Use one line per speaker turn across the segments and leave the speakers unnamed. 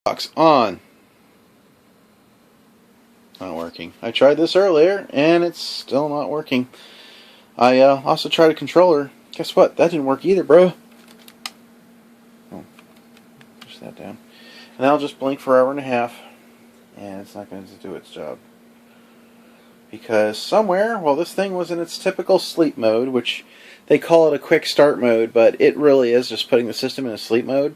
Box on. Not working. I tried this earlier, and it's still not working. I also tried a controller. Guess what? That didn't work either, bro. Oh, push that down. And I'll just blink for an hour and a half, and it's not going to do its job. Because somewhere, well, this thing was in its typical sleep mode, which they call it a quick start mode, but it really is just putting the system in a sleep mode.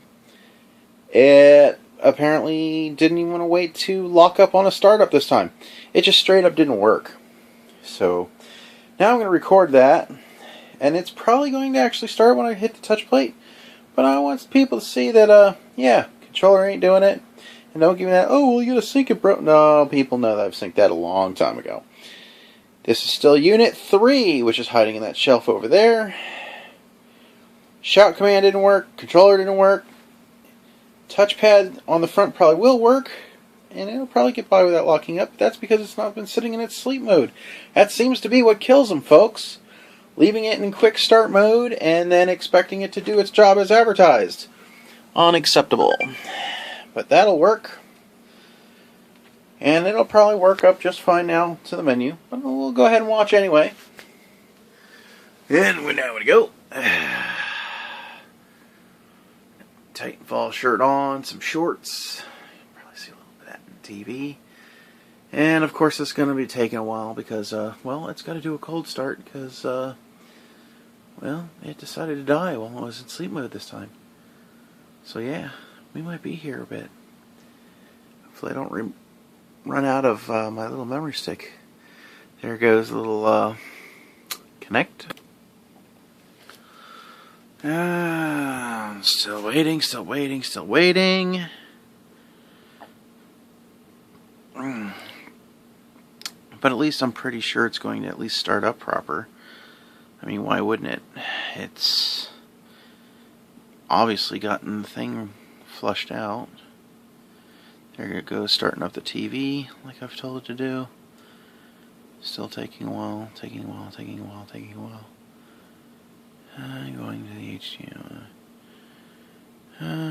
It apparently didn't even want to wait to lock up on a startup this time. It just straight up didn't work. So now I'm going to record that, and it's probably going to actually start when I hit the touch plate. But I want people to see that, yeah, controller ain't doing it. And don't give me that, oh, well, you gotta sync it, bro. No, people know that I've synced that a long time ago. This is still Unit 3, which is hiding in that shelf over there. Shout command didn't work. Controller didn't work. Touchpad on the front probably will work, and it'll probably get by without locking up. That's because it's not been sitting in its sleep mode. That seems to be what kills them, folks. Leaving it in quick start mode and then expecting it to do its job as advertised. Unacceptable. But that'll work. And it'll probably work up just fine now to the menu. But we'll go ahead and watch anyway. And now we go. Titanfall shirt on, some shorts. Probably see a little bit of that in TV. And of course it's going to be taking a while because, well, it's got to do a cold start because, well, it decided to die while I was in sleep mode this time. So yeah, we might be here a bit. Hopefully I don't run out of my little memory stick. There goes a little connect. Still waiting, still waiting, still waiting. But at least I'm pretty sure it's going to at least start up proper. I mean, why wouldn't it? It's obviously gotten the thing flushed out. There it goes, starting up the TV like I've told it to do. Still taking a while, taking a while, taking a while, taking a while. Going to the HDMI.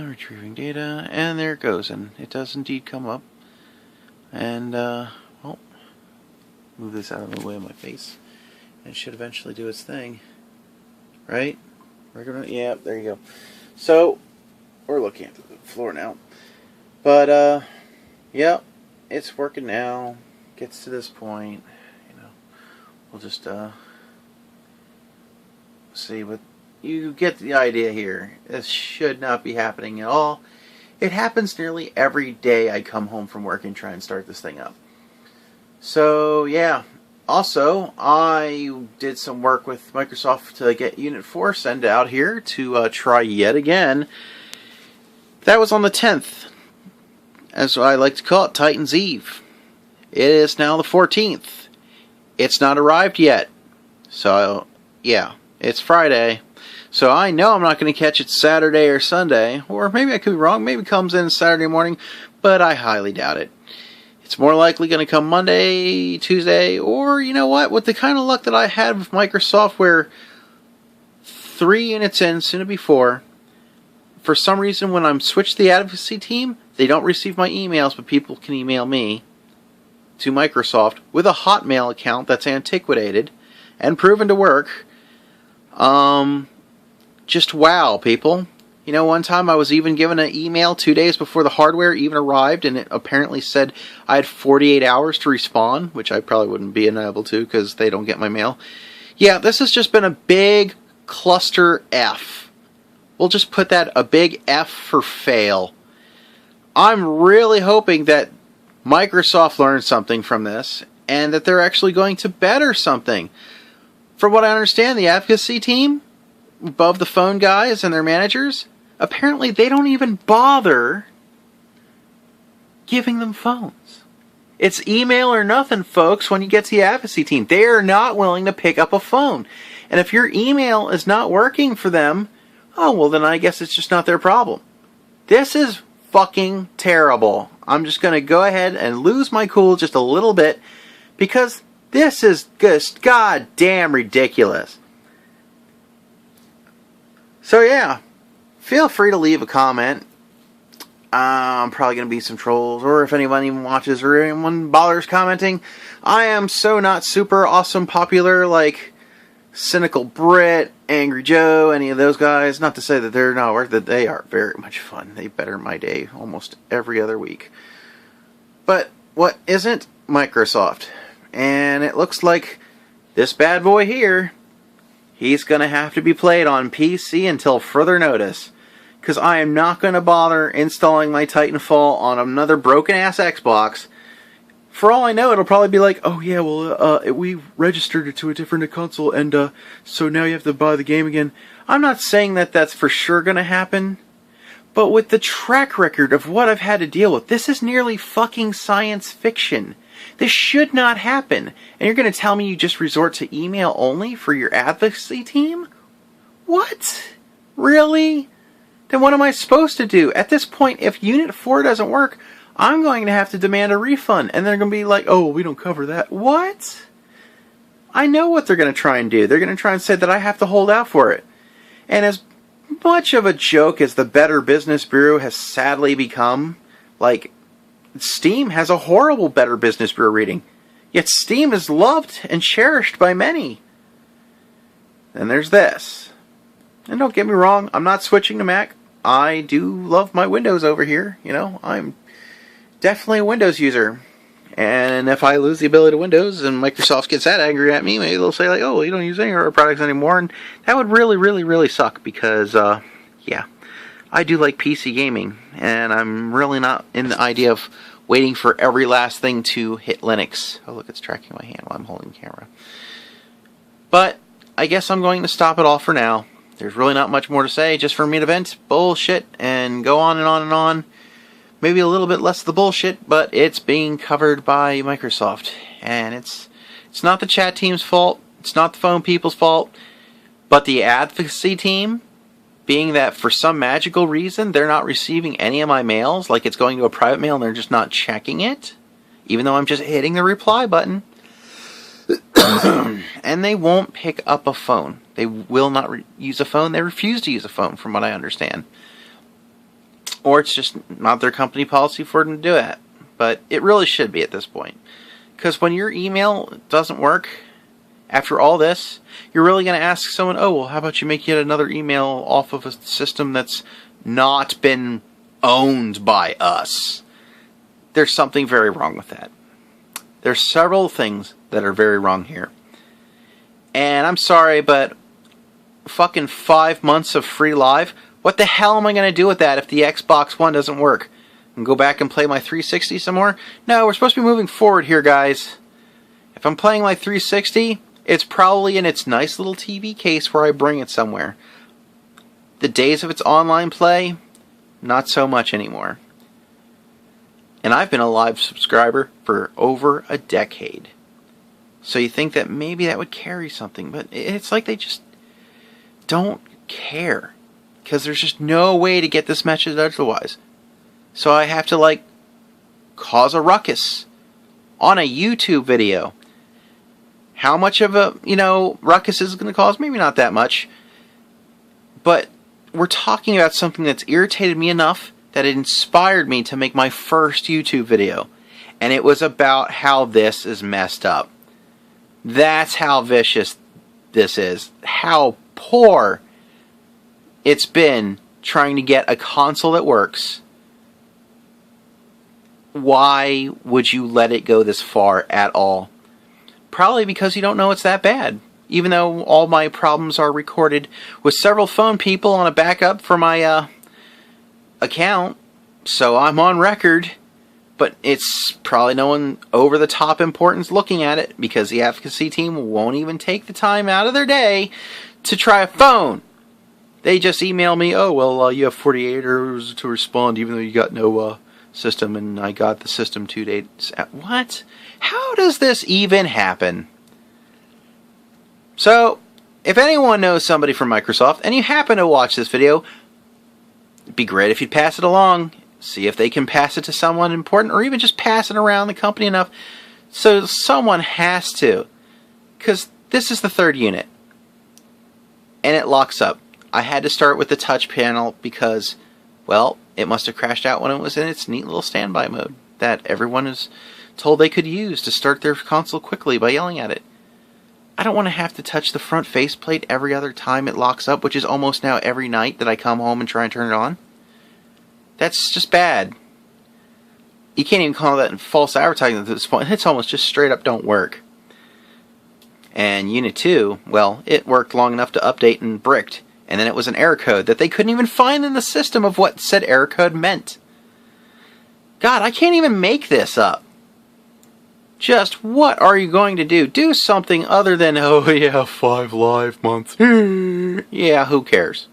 Retrieving data, and there it goes, and it does indeed come up. And, well, move this out of the way of my face. It should eventually do its thing. Right? Yeah, there you go. So, we're looking at the floor now. But, yeah, it's working now. Gets to this point, you know, we'll just, see, but you get the idea here. This should not be happening at all. It happens nearly every day I come home from work and try and start this thing up. So, yeah. Also, I did some work with Microsoft to get Unit 4 sent out here to try yet again. That was on the 10th. As I like to call it, Titan's Eve. It is now the 14th. It's not arrived yet. So, yeah. It's Friday, so I know I'm not going to catch it Saturday or Sunday, or maybe I could be wrong, maybe it comes in Saturday morning, but I highly doubt it. It's more likely going to come Monday, Tuesday, or you know what, with the kind of luck that I had with Microsoft where 3 units in, soon to be 4, for some reason when I'm switched to the advocacy team, they don't receive my emails, but people can email me to Microsoft with a Hotmail account that's antiquated and proven to work. Just wow, people. You know, one time I was even given an email 2 days before the hardware even arrived, and it apparently said I had 48 hours to respond, which I probably wouldn't be able to because they don't get my mail. Yeah, this has just been a big cluster F. We'll just put that a big F for fail. I'm really hoping that Microsoft learned something from this, and that they're actually going to better something. From what I understand, the advocacy team, above the phone guys and their managers, apparently they don't even bother giving them phones. It's email or nothing, folks, when you get to the advocacy team. They are not willing to pick up a phone. And if your email is not working for them, oh, well, then I guess it's just not their problem. This is fucking terrible. I'm just going to go ahead and lose my cool just a little bit because this is just goddamn ridiculous. So yeah, feel free to leave a comment. Probably going to be some trolls, or if anyone even watches or anyone bothers commenting, I am so not super awesome popular like Cynical Brit, Angry Joe, any of those guys. Not to say that they're not worth it. They are very much fun. They better my day almost every other week. But what isn't? Microsoft. And it looks like this bad boy here, he's going to have to be played on PC until further notice. Because I am not going to bother installing my Titanfall on another broken-ass Xbox. For all I know, it'll probably be like, oh yeah, well, we registered it to a different console, and so now you have to buy the game again. I'm not saying that that's for sure going to happen, but with the track record of what I've had to deal with, this is nearly fucking science fiction. This should not happen. And you're going to tell me you just resort to email only for your advocacy team? What? Really? Then what am I supposed to do? At this point, if Unit 4 doesn't work, I'm going to have to demand a refund. And they're going to be like, oh, we don't cover that. What? I know what they're going to try and do. They're going to try and say that I have to hold out for it. And as much of a joke as the Better Business Bureau has sadly become, like, Steam has a horrible Better Business Bureau rating. Yet Steam is loved and cherished by many. Then there's this. And don't get me wrong, I'm not switching to Mac. I do love my Windows over here. You know, I'm definitely a Windows user. And if I lose the ability to Windows and Microsoft gets that angry at me, maybe they'll say like, oh, you don't use any of our products anymore. And that would really, really, really suck because, yeah, I do like PC gaming. And I'm really not in the idea of waiting for every last thing to hit Linux. Oh, look, it's tracking my hand while I'm holding the camera. But I guess I'm going to stop it all for now. There's really not much more to say, just for me to vent bullshit and go on and on and on. Maybe a little bit less of the bullshit, but it's being covered by Microsoft. And it's not the chat team's fault, it's not the phone people's fault, but the advocacy team, being that for some magical reason they're not receiving any of my mails, like it's going to a private mail and they're just not checking it, even though I'm just hitting the reply button. And they won't pick up a phone. They will not use a phone. They refuse to use a phone, from what I understand. Or it's just not their company policy for them to do that. But it really should be at this point. Because when your email doesn't work, after all this, you're really going to ask someone, oh, well, how about you make yet another email off of a system that's not been owned by us? There's something very wrong with that. There's several things that are very wrong here. And I'm sorry, but fucking 5 months of free live, what the hell am I going to do with that if the Xbox One doesn't work? And go back and play my 360 some more? No, we're supposed to be moving forward here, guys. If I'm playing my 360, it's probably in its nice little TV case where I bring it somewhere. The days of its online play, not so much anymore. And I've been a live subscriber for over a decade. So you think that maybe that would carry something, but it's like they just don't care. Because there's just no way to get this message otherwise. So I have to, like, cause a ruckus on a YouTube video. How much of a, ruckus is it going to cause? Maybe not that much. But we're talking about something that's irritated me enough that it inspired me to make my first YouTube video. And it was about how this is messed up. That's how vicious this is. How poor it's been trying to get a console that works. Why would you let it go this far at all? Probably because you don't know it's that bad. Even though all my problems are recorded with several phone people on a backup for my account. So I'm on record. But it's probably no one over the top importance looking at it because the advocacy team won't even take the time out of their day to try a phone. They just email me, oh, well, you have 48 hours to respond even though you got no system, and I got the system 2 days. What? How does this even happen? So, if anyone knows somebody from Microsoft and you happen to watch this video, it'd be great if you'd pass it along. See if they can pass it to someone important, or even just pass it around the company enough so someone has to. Because this is the third unit. And it locks up. I had to start with the touch panel because, well, It must have crashed out when it was in its neat little standby mode that everyone is told they could use to start their console quickly by yelling at it. I don't want to have to touch the front faceplate every other time it locks up, which is almost now every night that I come home and try and turn it on. That's just bad. You can't even call that false advertising at this point. It's almost just straight up don't work. And Unit 2, well, it worked long enough to update and bricked. And then it was an error code that they couldn't even find in the system of what said error code meant. God, I can't even make this up. Just what are you going to do? Do something other than, oh yeah, 5 live months. Yeah, who cares?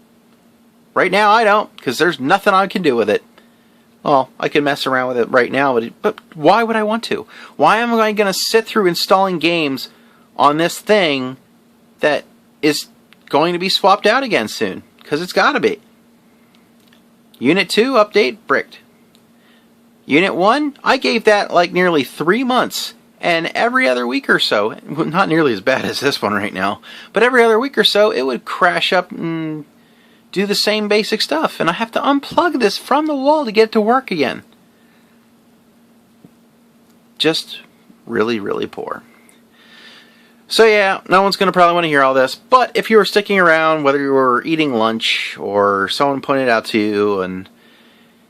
Right now I don't, because there's nothing I can do with it. Well, I can mess around with it right now, but why would I want to? Why am I going to sit through installing games on this thing that is going to be swapped out again soon? Because it's got to be. Unit 2 update, bricked. Unit 1, I gave that like nearly 3 months. And every other week or so, not nearly as bad as this one right now, but every other week or so, it would crash up and do the same basic stuff. And I have to unplug this from the wall to get it to work again. Just really, really poor. So yeah, no one's going to probably want to hear all this, but if you were sticking around, whether you were eating lunch or someone pointed out to you and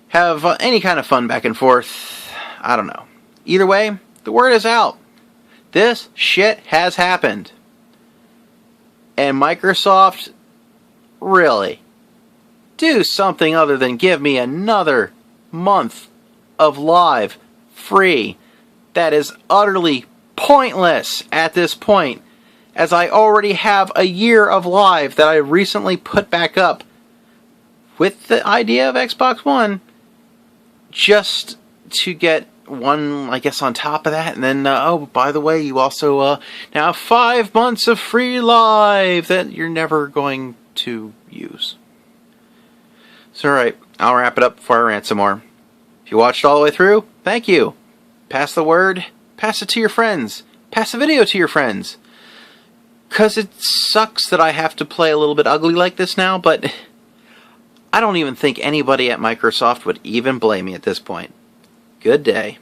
have any kind of fun back and forth, I don't know. Either way, the word is out. This shit has happened. And Microsoft, really, do something other than give me another month of live free. That is utterly pointless at this point, as I already have a year of live that I recently put back up with the idea of Xbox One, just to get one, I guess, on top of that. And then, oh, by the way, you also now have 5 months of free live that you're never going to use. So, alright, I'll wrap it up before I rant some more. If you watched all the way through, thank you. Pass the word, pass it to your friends, pass the video to your friends. Because it sucks that I have to play a little bit ugly like this now, but I don't even think anybody at Microsoft would even blame me at this point. Good day.